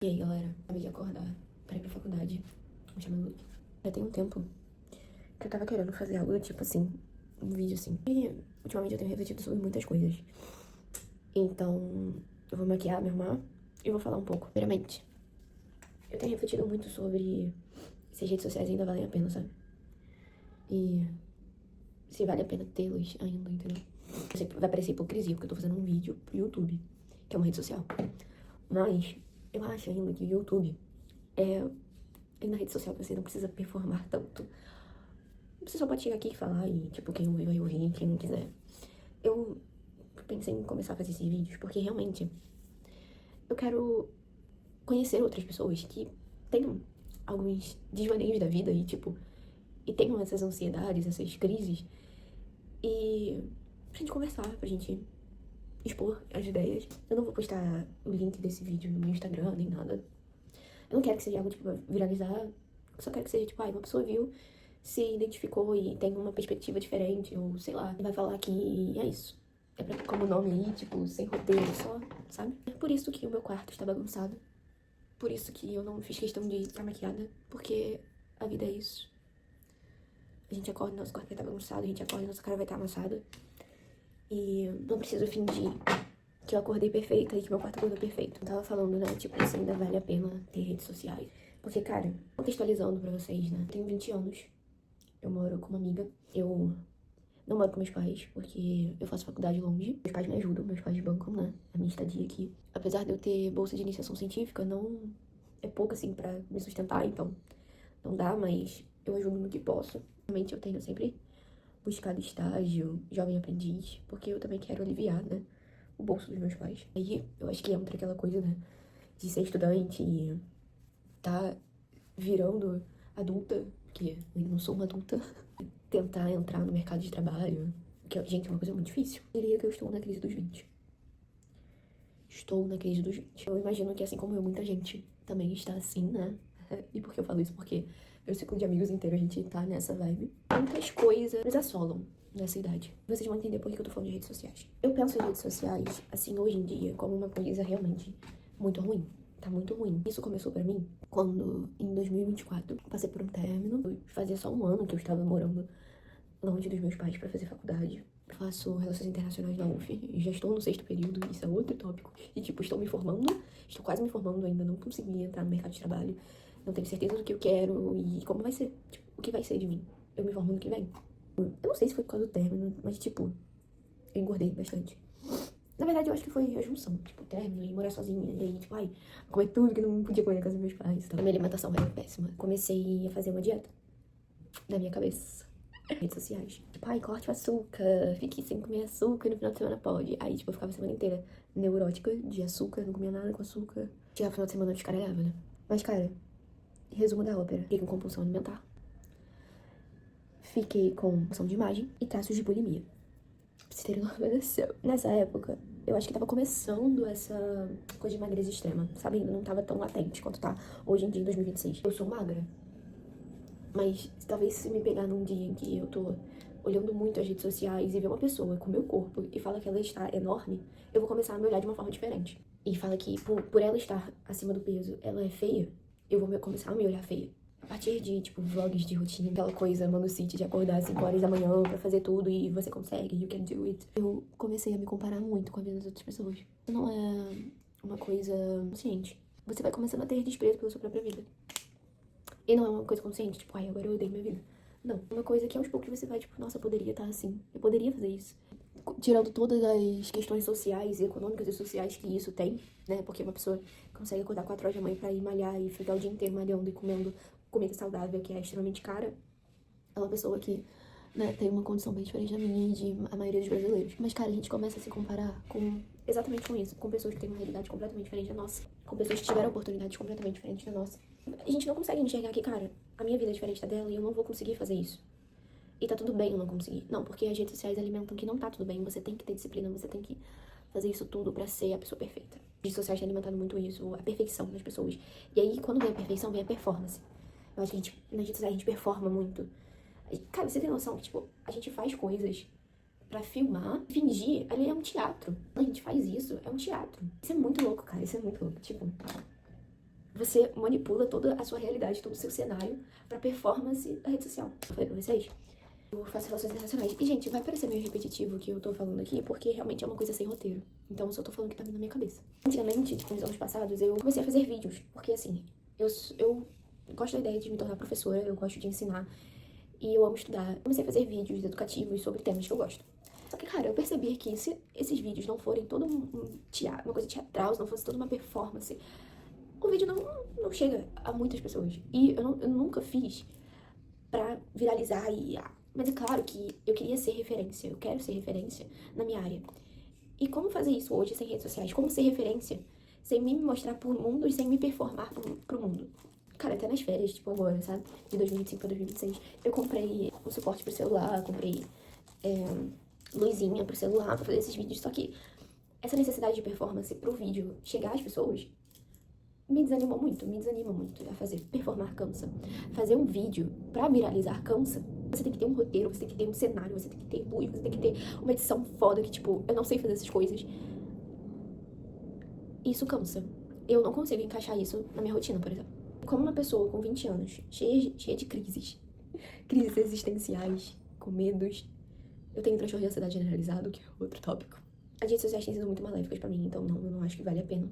E aí, galera, acabei de acordar pra ir pra faculdade. Me chama Lu. Já tem um tempo que eu tava querendo fazer algo do tipo assim, um vídeo assim. E ultimamente eu tenho refletido sobre muitas coisas. Então, eu vou maquiar, me arrumar e vou falar um pouco. Primeiramente, eu tenho refletido muito sobre se as redes sociais ainda valem a pena, sabe? E se vale a pena tê-las ainda, entendeu? Eu sei que vai parecer hipocrisia, porque eu tô fazendo um vídeo pro YouTube, que é uma rede social. Mas eu acho ainda que o YouTube é na rede social você não precisa performar tanto. Você só pode chegar aqui e falar e, tipo, quem ouvir vai ouvir, quem não quiser. Eu pensei em começar a fazer esses vídeos porque realmente eu quero conhecer outras pessoas que tenham alguns desvaneios da vida e, tipo, e tenham essas ansiedades, essas crises. E pra gente conversar, pra gente expor as ideias. Eu não vou postar o link desse vídeo no meu Instagram nem nada. Eu não quero que seja algo, tipo, viralizar. Eu só quero que seja, tipo, uma pessoa viu, se identificou e tem uma perspectiva diferente, ou sei lá, vai falar que é isso. É pra, como nome aí, tipo, sem roteiro, só, sabe? É por isso que o meu quarto está bagunçado. Por isso que eu não fiz questão de estar maquiada, porque a vida é isso. A gente acorda, nosso quarto vai estar bagunçado, a gente acorda, nossa cara vai estar amassada. E não preciso fingir que eu acordei perfeita e que meu quarto acordou perfeito. Eu tava falando, né, tipo, se ainda vale a pena ter redes sociais. Porque, cara, contextualizando pra vocês, né, eu tenho 20 anos, eu moro com uma amiga, eu não moro com meus pais, porque eu faço faculdade longe. Meus pais me ajudam, meus pais bancam, né, a minha estadia aqui. Apesar de eu ter bolsa de iniciação científica, não é pouco, assim, pra me sustentar, então não dá, mas eu ajudo no que posso. Realmente eu tenho sempre buscado estágio, jovem aprendiz, porque eu também quero aliviar, né, o bolso dos meus pais. Aí eu acho que entra aquela coisa, né, de ser estudante e tá virando adulta, porque eu ainda não sou uma adulta, tentar entrar no mercado de trabalho, que, gente, é uma coisa muito difícil. Eu diria que eu estou na crise dos 20. Estou na crise dos 20. Eu imagino que, assim como eu, muita gente também está assim, né? E por que eu falo isso? Porque meu ciclo de amigos inteiro, a gente tá nessa vibe. Muitas coisas nos assolam nessa idade. Vocês vão entender por que eu tô falando de redes sociais. Eu penso em redes sociais, assim, hoje em dia, como uma coisa realmente muito ruim. Tá muito ruim. Isso começou pra mim quando, em 2024, eu passei por um término. Fazia só um ano que eu estava morando longe dos meus pais pra fazer faculdade. Faço Relações Internacionais na UF e já estou no 6º período, isso é outro tópico. E, tipo, estou me formando, estou quase me formando ainda, não consegui entrar no mercado de trabalho. Não tenho certeza do que eu quero e como vai ser. Tipo, o que vai ser de mim? Eu me formo no que vem. Eu não sei se foi por causa do término, mas, tipo, eu engordei bastante. Na verdade, eu acho que foi a junção, tipo, término e morar sozinha. E aí, tipo, ai, comer tudo que não podia comer na casa dos meus pais. Então, a minha alimentação era péssima. Comecei a fazer uma dieta na minha cabeça. Redes sociais. Tipo, ai, corte o açúcar, fique sem comer açúcar e no final de semana pode. Aí, tipo, eu ficava a semana inteira neurótica de açúcar, não comia nada com açúcar. Chegava no final de semana eu descaralhava, né? Mas, cara, resumo da ópera. Fiquei com compulsão alimentar. Fiquei com compulsão de imagem e traços de bulimia. Pra vocês terem uma noção. Nessa época, eu acho que tava começando essa coisa de magreza extrema, sabe? Ainda não tava tão latente quanto tá hoje em dia, em 2026. Eu sou magra. Mas talvez se me pegar num dia em que eu tô olhando muito as redes sociais e ver uma pessoa com meu corpo e fala que ela está enorme, eu vou começar a me olhar de uma forma diferente. E fala que por ela estar acima do peso, ela é feia, eu vou começar a me olhar feia. A partir de, tipo, vlogs de rotina, aquela coisa, Mano City, de acordar às 5 horas da manhã pra fazer tudo e você consegue, you can do it. Eu comecei a me comparar muito com a vida das outras pessoas. Isso não é uma coisa consciente. Você vai começando a ter desprezo pela sua própria vida. E não é uma coisa consciente, tipo, ai, agora eu odeio minha vida. Não, é uma coisa que aos poucos você vai, tipo, nossa, eu poderia estar assim, eu poderia fazer isso. Tirando todas as questões sociais e econômicas e sociais que isso tem, né? Porque uma pessoa consegue acordar 4 horas da manhã pra ir malhar e ficar o dia inteiro malhando e comendo comida saudável, que é extremamente cara. É uma pessoa que, né, tem uma condição bem diferente da minha e de a maioria dos brasileiros. Mas, cara, a gente começa a se comparar com exatamente com isso, com pessoas que têm uma realidade completamente diferente da nossa, com pessoas que tiveram oportunidades completamente diferentes da nossa. A gente não consegue enxergar que, cara, a minha vida é diferente da dela e eu não vou conseguir fazer isso. E tá tudo bem eu não conseguir. Não, porque as redes sociais alimentam que não tá tudo bem. Você tem que ter disciplina, você tem que fazer isso tudo pra ser a pessoa perfeita. As redes sociais têm alimentado muito isso, a perfeição das pessoas. E aí, quando vem a perfeição, vem a performance. Eu acho que nas redes sociais a gente performa muito. Cara, você tem noção que, tipo, a gente faz coisas pra filmar, fingir, ali é um teatro. A gente faz isso, é um teatro. Isso é muito louco, cara, isso é muito louco. Tipo, Você manipula toda a sua realidade, todo o seu cenário pra performance da rede social. Eu falei pra vocês, eu faço relações internacionais. E, gente, vai parecer meio repetitivo o que eu tô falando aqui, porque realmente é uma coisa sem roteiro. Então, eu só tô falando o que tá vindo na minha cabeça. Antigamente, tipo, nos anos passados, eu comecei a fazer vídeos. Porque, assim, eu gosto da ideia de me tornar professora, eu gosto de ensinar. E eu amo estudar. Comecei a fazer vídeos educativos sobre temas que eu gosto. Só que, cara, eu percebi que se esses vídeos não forem todo um teatro, uma coisa teatral, se não fosse toda uma performance, o vídeo não chega a muitas pessoas. E eu nunca fiz pra viralizar e... Mas é claro que eu queria ser referência, eu quero ser referência na minha área. E como fazer isso hoje sem redes sociais? Como ser referência sem me mostrar pro mundo e sem me performar pro mundo? Cara, até nas férias, tipo agora, sabe? De 2025 pra 2026, eu comprei um suporte pro celular, comprei luzinha pro celular pra fazer esses vídeos. Só que essa necessidade de performance pro vídeo chegar às pessoas me desanima muito a fazer. Performar cansa. Fazer um vídeo pra viralizar cansa. Você tem que ter um roteiro, você tem que ter um cenário, você tem que ter luz, você tem que ter uma edição foda que, tipo, eu não sei fazer essas coisas. Isso cansa. Eu não consigo encaixar isso na minha rotina, por exemplo. Como uma pessoa com 20 anos, cheia de crises existenciais, com medos, eu tenho transtorno de ansiedade generalizado, que é outro tópico. As redes sociais têm sido muito maléficas pra mim, então eu não acho que vale a pena.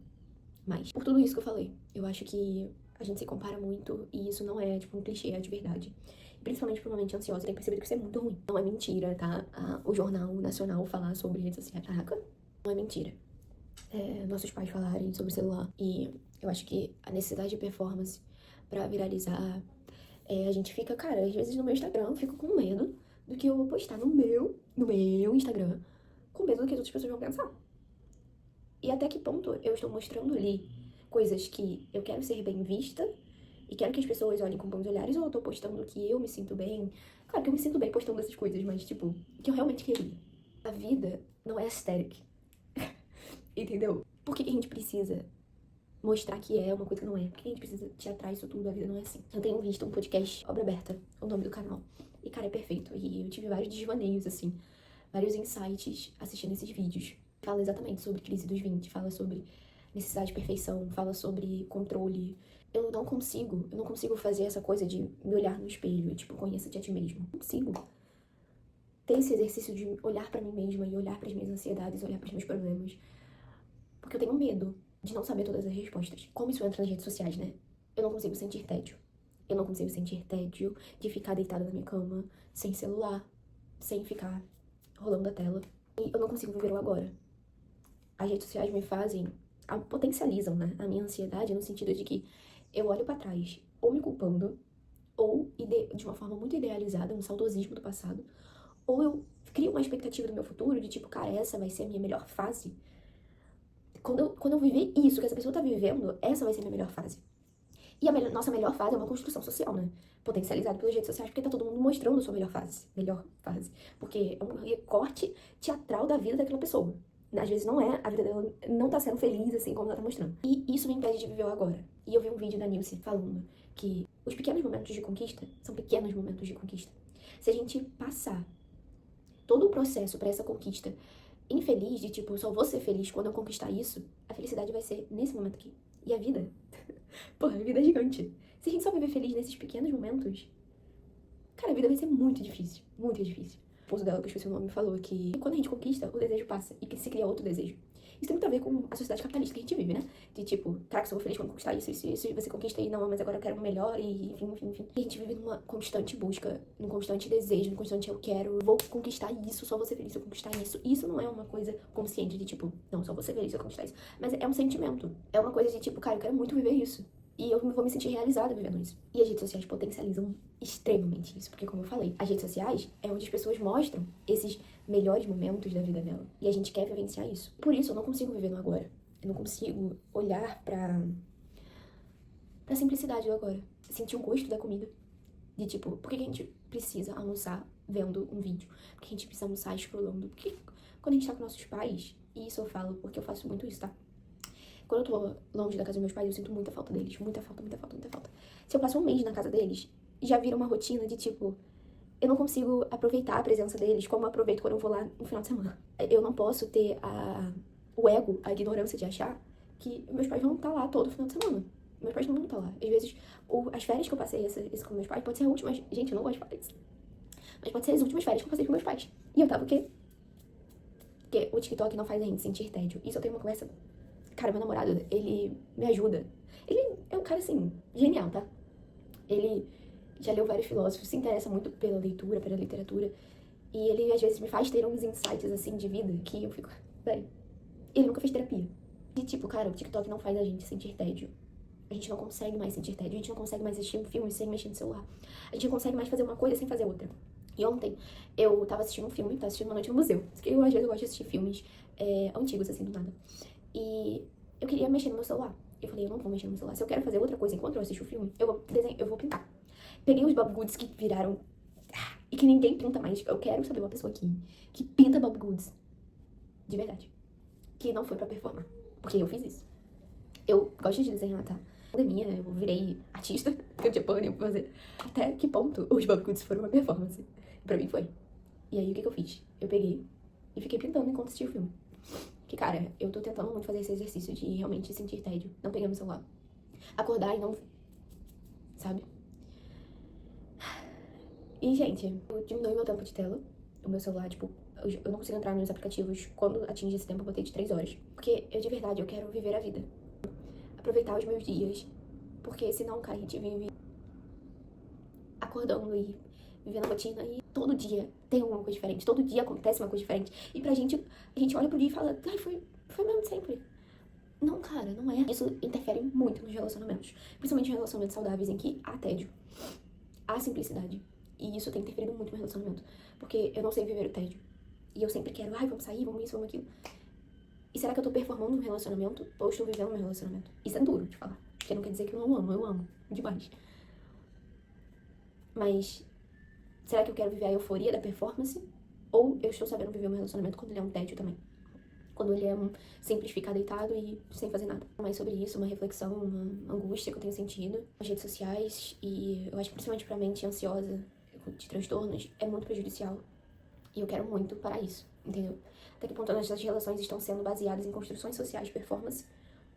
Mas, por tudo isso que eu falei, eu acho que a gente se compara muito e isso não é, tipo, um clichê, é de verdade. Principalmente pra uma mente ansiosa, eu tenho percebido que isso é muito ruim. Não é mentira, tá? O Jornal Nacional falar sobre redes sociais, caraca, não é mentira. Nossos pais falarem sobre o celular. E eu acho que a necessidade de performance pra viralizar, a gente fica, cara, às vezes no meu Instagram eu fico com medo do que eu vou postar no meu Instagram, com medo do que as outras pessoas vão pensar. E até que ponto eu estou mostrando ali coisas que eu quero ser bem vista e quero que as pessoas olhem com bons olhares, ou eu tô postando que eu me sinto bem. Claro que eu me sinto bem postando essas coisas, mas, tipo, que eu realmente queria. A vida não é aesthetic. Entendeu? Por que a gente precisa mostrar que é uma coisa que não é? Por que a gente precisa teatrar isso tudo? A vida não é assim. Eu tenho visto um podcast, Obra Aberta, o nome do canal. E, cara, é perfeito. E eu tive vários desvaneios, assim, vários insights assistindo esses vídeos. Fala exatamente sobre crise dos 20, fala sobre necessidade de perfeição, fala sobre controle. Eu não consigo fazer essa coisa de me olhar no espelho e, tipo, conheça-te a ti mesmo. Não consigo ter esse exercício de olhar pra mim mesma e olhar pras minhas ansiedades, olhar pros meus problemas. Porque eu tenho medo de não saber todas as respostas. Como isso entra nas redes sociais, né? Eu não consigo sentir tédio. Eu não consigo sentir tédio de ficar deitada na minha cama, sem celular, sem ficar rolando a tela. E eu não consigo viver o agora. As redes sociais me potencializam, né, a minha ansiedade no sentido de que eu olho pra trás, ou me culpando, ou de uma forma muito idealizada, um saudosismo do passado, ou eu crio uma expectativa do meu futuro de tipo, cara, essa vai ser a minha melhor fase. Quando eu viver isso que essa pessoa tá vivendo, essa vai ser a minha melhor fase. E a nossa melhor fase é uma construção social, né? Potencializada pelas redes sociais, porque tá todo mundo mostrando a sua melhor fase. Melhor fase. Porque é um recorte teatral da vida daquela pessoa. Às vezes não é, a vida dela não tá sendo feliz, assim, como ela tá mostrando. E isso me impede de viver o agora. E eu vi um vídeo da Nilce falando que os pequenos momentos de conquista são pequenos momentos de conquista. Se a gente passar todo o processo pra essa conquista infeliz, de tipo, eu só vou ser feliz quando eu conquistar isso, a felicidade vai ser nesse momento aqui. E a vida? Porra, a vida é gigante. Se a gente só viver feliz nesses pequenos momentos, cara, a vida vai ser muito difícil. Muito difícil. O esposo dela, que eu esqueci o nome, falou que quando a gente conquista, o desejo passa e que se cria outro desejo. Isso tem muito a ver com a sociedade capitalista que a gente vive, né? De tipo, cara, que só vou feliz quando conquistar isso, e você conquista e não, mas agora eu quero o melhor, e enfim. E a gente vive numa constante busca, num constante desejo, num constante eu quero, vou conquistar isso, só vou ser feliz se eu conquistar isso. Isso não é uma coisa consciente de tipo, não, só vou ser feliz se eu conquistar isso. Mas é um sentimento. É uma coisa de tipo, cara, eu quero muito viver isso. E eu vou me sentir realizada vivendo isso. E as redes sociais potencializam extremamente isso. Porque, como eu falei, as redes sociais é onde as pessoas mostram esses melhores momentos da vida dela. E a gente quer vivenciar isso. Por isso, eu não consigo viver no agora. Eu não consigo olhar pra simplicidade do agora. Sentir o gosto da comida. De tipo, por que a gente precisa almoçar vendo um vídeo? Por que a gente precisa almoçar scrollando? Porque quando a gente tá com nossos pais, e isso eu falo porque eu faço muito isso, tá? Quando eu tô longe da casa dos meus pais, eu sinto muita falta deles. Muita falta. Se eu passo um mês na casa deles, já vira uma rotina de tipo, eu não consigo aproveitar a presença deles como eu aproveito quando eu vou lá no final de semana. Eu não posso ter o ego, a ignorância de achar que meus pais vão estar lá todo final de semana. Meus pais não falar. Às vezes, as férias que eu passei isso com meus pais, pode ser a última. Gente, eu não gosto de falar isso. Mas pode ser as últimas férias que eu passei com meus pais. E eu tava o quê? Porque o TikTok não faz a gente sentir tédio. Isso eu tenho uma conversa. Cara, meu namorado, ele me ajuda. Ele é um cara, assim, genial, tá? Ele já leu vários filósofos, se interessa muito pela leitura, pela literatura. E ele, às vezes, me faz ter uns insights, assim, de vida que eu fico... Véi, ele nunca fez terapia. E, tipo, cara, o TikTok não faz a gente sentir tédio. A gente não consegue mais sentir tédio. A gente não consegue mais assistir um filme sem mexer no celular. A gente não consegue mais fazer uma coisa sem fazer outra. E ontem, eu tava assistindo um filme, tava assistindo Uma Noite no Museu. Porque às vezes, eu gosto de assistir filmes antigos, assim, do nada. E eu queria mexer no meu celular. Eu falei, eu não vou mexer no meu celular. Se eu quero fazer outra coisa enquanto eu assisto o filme, eu vou pintar. Peguei os Bob Goods que viraram... E que ninguém pinta mais. Eu quero saber uma pessoa que pinta Bob Goods. De verdade. Que não foi pra performar. Porque eu fiz isso. Eu gosto de desenhar, tá? Pandemia, eu virei artista. Eu tinha plano pra fazer. Até que ponto os Bob Goods foram uma performance? Pra mim foi. E aí, o que eu fiz? Eu peguei e fiquei pintando enquanto assistia o filme. Que, cara, eu tô tentando muito fazer esse exercício de realmente sentir tédio. Não pegar meu celular. Acordar e não... Sabe? E, gente, eu diminui meu tempo de tela. O meu celular, tipo... Eu não consigo entrar nos aplicativos. Quando atinge esse tempo, eu botei de 3 horas. Porque eu, de verdade, eu quero viver a vida. Aproveitar os meus dias. Porque senão, cara, a gente vive acordando e vivendo a rotina. E todo dia tem alguma coisa diferente. Todo dia acontece uma coisa diferente. E pra gente, a gente olha pro dia e fala... Ai, foi mesmo de sempre. Não, cara, não é. Isso interfere muito nos relacionamentos. Principalmente em relacionamentos saudáveis, em que há tédio. Há simplicidade. E isso tem interferido muito no meu relacionamento. Porque eu não sei viver o tédio. E eu sempre quero, ai, vamos sair, vamos isso, vamos aquilo. E será que eu tô performando no relacionamento ou estou vivendo meu relacionamento? Isso é duro de falar. Porque não quer dizer que eu não amo, eu amo demais. Mas será que eu quero viver a euforia da performance? Ou eu estou sabendo viver o meu relacionamento quando ele é um tédio também? Quando ele é um simples ficar deitado e sem fazer nada. Mais sobre isso, uma reflexão, uma angústia que eu tenho sentido nas redes sociais. E eu acho que principalmente pra mente ansiosa, de transtornos, é muito prejudicial. E eu quero muito parar isso, entendeu? Até que ponto as nossas relações estão sendo baseadas em construções sociais de performance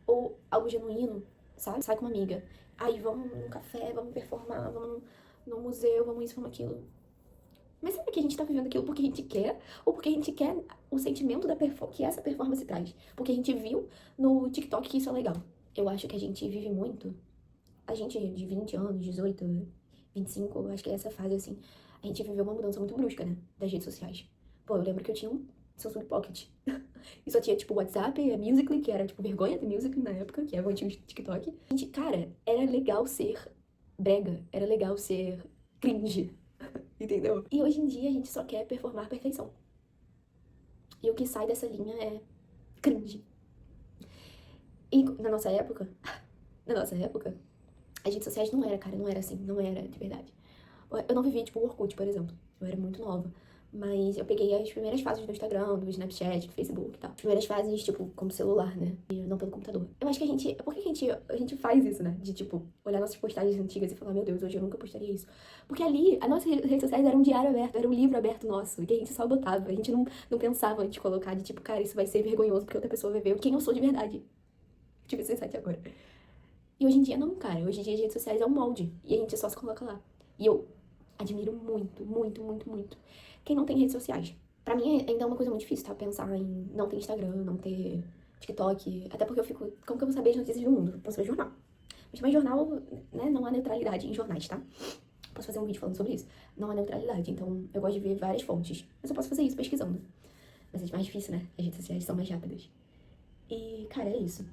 ou algo genuíno, sabe? Sai com uma amiga. Aí vamos num café, vamos performar, vamos no museu, vamos isso, vamos aquilo. Mas será que a gente tá vivendo aquilo porque a gente quer? Ou porque a gente quer o sentimento que essa performance traz? Porque a gente viu no TikTok que isso é legal. Eu acho que a gente vive muito. A gente de 20 anos, 18, 25, acho que é essa fase assim. A gente viveu uma mudança muito brusca, né? Das redes sociais. Pô, eu lembro que eu tinha um Samsung Pocket. E só tinha, tipo, WhatsApp, a Musical.ly, que era, tipo, vergonha ter Musical.ly na época, que era o antigo TikTok. Gente, cara, era legal ser brega. Era legal ser cringe. Entendeu? E hoje em dia a gente só quer performar perfeição. E o que sai dessa linha é cringe. E na nossa época, as redes sociais não era, cara, não era assim, não era de verdade. Eu não vivia, tipo, o Orkut, por exemplo. Eu era muito nova. Mas eu peguei as primeiras fases do Instagram, do Snapchat, do Facebook e tal. As primeiras fases, tipo, como celular, né? E não pelo computador. Eu acho que a gente... Por que a gente faz isso, né? De, tipo, olhar nossas postagens antigas e falar, meu Deus, hoje eu nunca postaria isso. Porque ali, as nossas redes sociais eram um diário aberto, era um livro aberto nosso. Que a gente só botava. A gente não pensava antes de colocar, de tipo, cara, isso vai ser vergonhoso porque outra pessoa vai ver quem eu sou de verdade. Tive esse insight agora. E hoje em dia não, cara. Hoje em dia as redes sociais é um molde. E a gente só se coloca lá. E eu admiro muito, muito, muito, muito quem não tem redes sociais. Pra mim ainda é uma coisa muito difícil, tá? Pensar em não ter Instagram, não ter TikTok. Até porque eu fico... Como que eu vou saber as notícias do mundo? Eu posso ver jornal. Mas também jornal, né? Não há neutralidade em jornais, tá? Posso fazer um vídeo falando sobre isso. Não há neutralidade, então eu gosto de ver várias fontes. Mas eu posso fazer isso pesquisando. Mas é mais difícil, né? As redes sociais são mais rápidas. E, cara, é isso.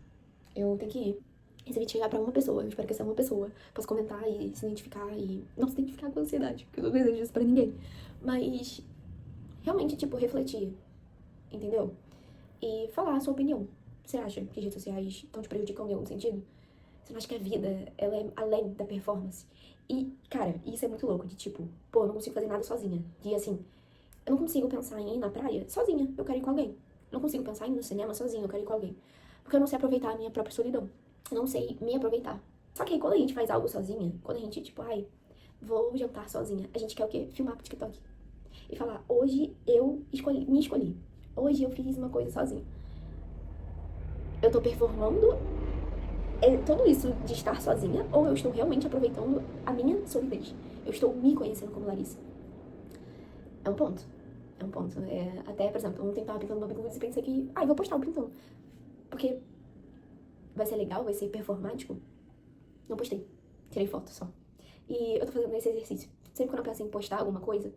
Eu tenho que ir. Esse vídeo chegar pra uma pessoa, eu espero que essa uma pessoa possa comentar e se identificar e não se identificar com ansiedade, porque eu não desejo isso pra ninguém. Mas realmente, tipo, refletir, entendeu? E falar a sua opinião. Você acha que as redes sociais estão te prejudicando em algum sentido? Você não acha que a vida, ela é além da performance? E, cara, isso é muito louco, de tipo, pô, eu não consigo fazer nada sozinha. De assim, eu não consigo pensar em ir na praia sozinha, eu quero ir com alguém. Eu não consigo pensar em ir no cinema sozinha, eu quero ir com alguém. Porque eu não sei aproveitar a minha própria solidão. Eu não sei me aproveitar. Só que aí, quando a gente faz algo sozinha, quando a gente, tipo, ai, vou jantar sozinha, a gente quer o quê? Filmar pro TikTok. E falar, hoje eu me escolhi. Hoje eu fiz uma coisa sozinha. Eu tô performando É tudo isso de estar sozinha ou eu estou realmente aproveitando a minha solidez? Eu estou me conhecendo como Larissa? É um ponto. É um ponto. Até, por exemplo, ontem tava pintando meu bico e pensei que, eu vou postar o pintando. Porque vai ser legal, vai ser performático. Não postei. Tirei foto só. E eu tô fazendo esse exercício. Sempre quando eu penso em postar alguma coisa,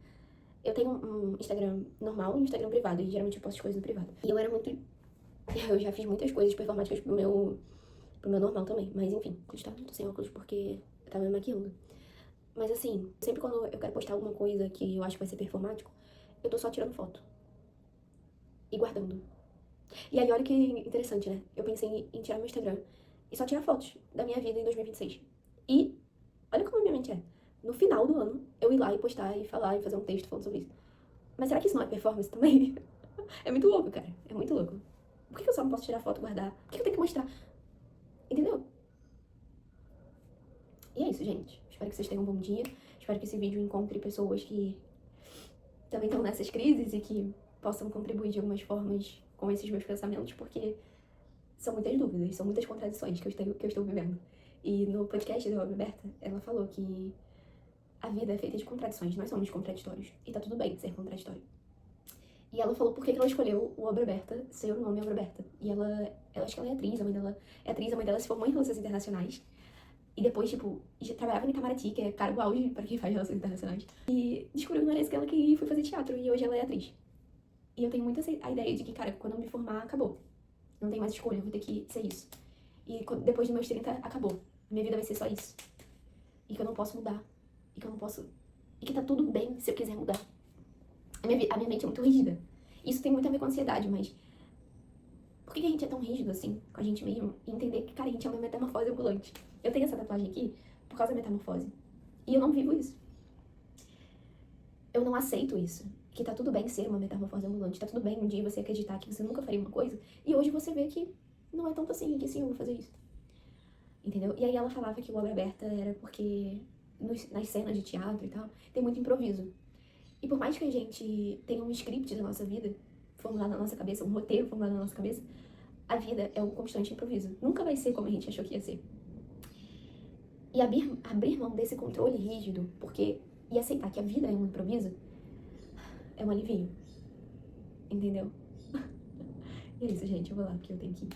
eu tenho um Instagram normal e um Instagram privado. E geralmente eu posto coisas no privado. E eu era muito... Eu já fiz muitas coisas performáticas pro meu normal também. Mas enfim, tô sem óculos porque eu tava me maquiando. Mas assim, sempre quando eu quero postar alguma coisa que eu acho que vai ser performático, eu tô só tirando foto. E guardando. E aí, olha que interessante, né? Eu pensei em tirar meu Instagram e só tirar fotos da minha vida em 2026. E olha como a minha mente é. No final do ano, eu ir lá e postar e falar e fazer um texto falando sobre isso. Mas será que isso não é performance também? É muito louco, cara. É muito louco. Por que eu só não posso tirar foto e guardar? Por que eu tenho que mostrar? Entendeu? E é isso, gente. Espero que vocês tenham um bom dia. Espero que esse vídeo encontre pessoas que também estão nessas crises e que possam contribuir de algumas formas com esses meus pensamentos, porque são muitas dúvidas, são muitas contradições que eu estou vivendo. E no podcast da Roberta, ela falou que a vida é feita de contradições, nós somos contraditórios. E tá tudo bem ser contraditório. E ela falou por que ela escolheu o Roberta ser o nome Roberta. E ela acho que ela é atriz, a mãe dela é atriz, a mãe dela se formou em relações internacionais. E depois, tipo, já trabalhava no Itamaraty, que é cargo auge para quem faz relações internacionais. E descobriu que não era isso que ela queria e foi fazer teatro. E hoje ela é atriz. E eu tenho muito a ideia de que, cara, quando eu me formar, acabou. Não tem mais escolha, eu vou ter que ser isso. E depois dos meus 30, acabou. Minha vida vai ser só isso. E que eu não posso mudar. E que eu não posso... E que tá tudo bem se eu quiser mudar. A minha mente é muito rígida. Isso tem muito a ver com ansiedade, mas... Por que a gente é tão rígido assim com a gente mesmo? E entender que, cara, a gente é uma metamorfose ambulante. Eu tenho essa tatuagem aqui por causa da metamorfose. E eu não vivo isso. Eu não aceito isso. Que tá tudo bem ser uma metamorfose ambulante. Tá tudo bem um dia você acreditar que você nunca faria uma coisa. E hoje você vê que não é tanto assim, que sim, eu vou fazer isso. Entendeu? E aí ela falava que o Obra Aberta era porque nas cenas de teatro e tal, tem muito improviso. E por mais que a gente tenha um script da nossa vida formulado na nossa cabeça, um roteiro formulado na nossa cabeça, a vida é um constante improviso. Nunca vai ser como a gente achou que ia ser. E abrir mão desse controle rígido, e aceitar que a vida é um improviso, é um alivio. Entendeu? E é isso, gente. Eu vou lá, porque eu tenho que ir.